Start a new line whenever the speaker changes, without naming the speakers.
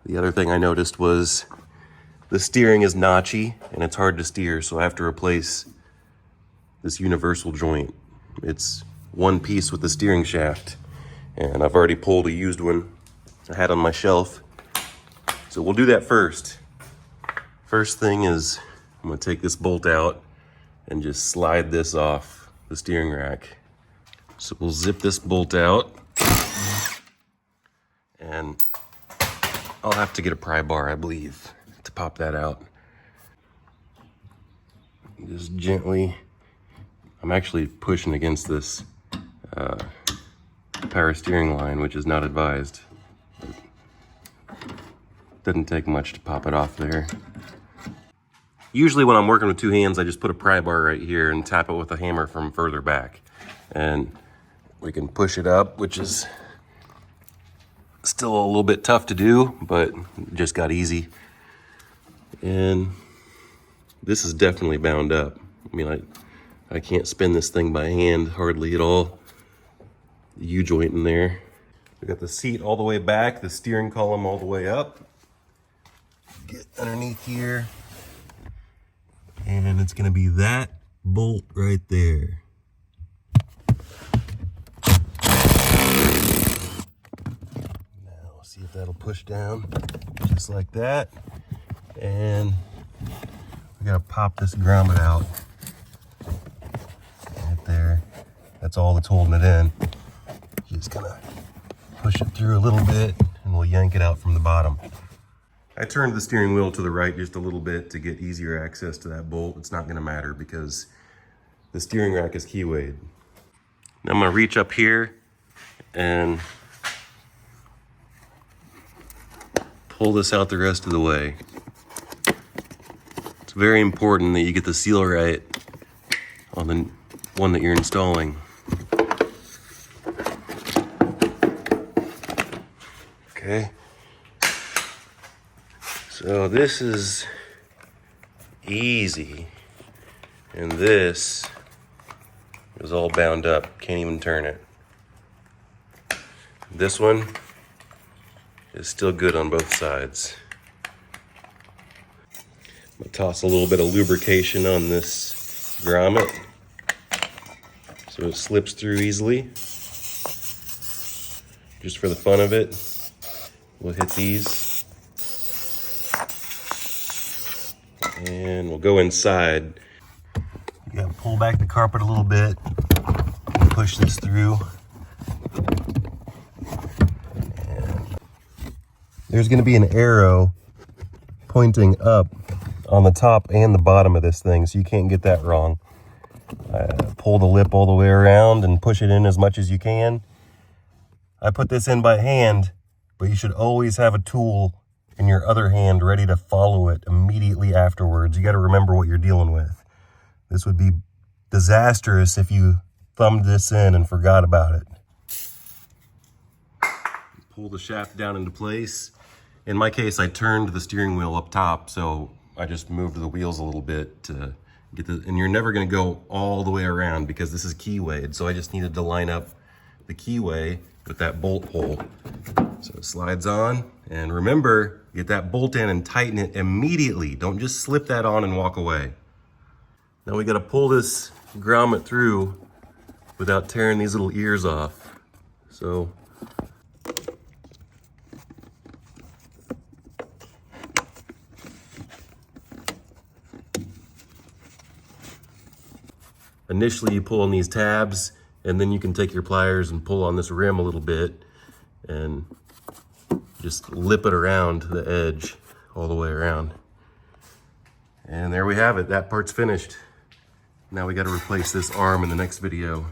The other thing I noticed was the steering is notchy and it's hard to steer, so I have to replace this universal joint. It's one piece with the steering shaft, and I've already pulled a used one I had on my shelf. So we'll do that first. First thing is I'm gonna take this bolt out and just slide this off the steering rack. So we'll zip this bolt out, and I'll have to get a pry bar, I believe, to pop that out. Just gently, I'm actually pushing against this power steering line, which is not advised. Doesn't take much to pop it off there. Usually when I'm working with two hands, I just put a pry bar right here and tap it with a hammer from further back. And we can push it up, which is still a little bit tough to do, but just got easy. And this is definitely bound up. I mean, I can't spin this thing by hand hardly at all. The U-joint in there. We got the seat all the way back, the steering column all the way up. Get underneath here. And it's gonna be that bolt right there. Now, see if that'll push down just like that. And we gotta pop this grommet out right there. That's all that's holding it in. Just gonna push it through a little bit and we'll yank it out from the bottom. I turned the steering wheel to the right just a little bit to get easier access to that bolt. It's not gonna matter because the steering rack is keywayed. Now I'm gonna reach up here and pull this out the rest of the way. It's very important that you get the seal right on the one that you're installing. Okay. So this is easy, and this is all bound up. Can't even turn it. This one is still good on both sides. I'm gonna toss a little bit of lubrication on this grommet so it slips through easily. Just for the fun of it, we'll hit these. And we'll go inside. You gotta pull back the carpet a little bit, push this through. And there's gonna be an arrow pointing up on the top and the bottom of this thing, so you can't get that wrong. Pull the lip all the way around and push it in as much as you can. I put this in by hand, but you should always have a tool in your other hand ready to follow it immediately afterwards. You got to remember what you're dealing with. This would be disastrous if you thumbed this in and forgot about it. Pull the shaft down into place. In my case, I turned the steering wheel up top, so I just moved the wheels a little bit to get the, and you're never going to go all the way around because this is keywayed, so I just needed to line up the keyway with that bolt hole. So it slides on, and remember, get that bolt in and tighten it immediately. Don't just slip that on and walk away. Now we gotta pull this grommet through without tearing these little ears off. So initially you pull on these tabs, and then you can take your pliers and pull on this rim a little bit and just lip it around the edge all the way around. And there we have it. That part's finished. Now we got to replace this arm in the next video.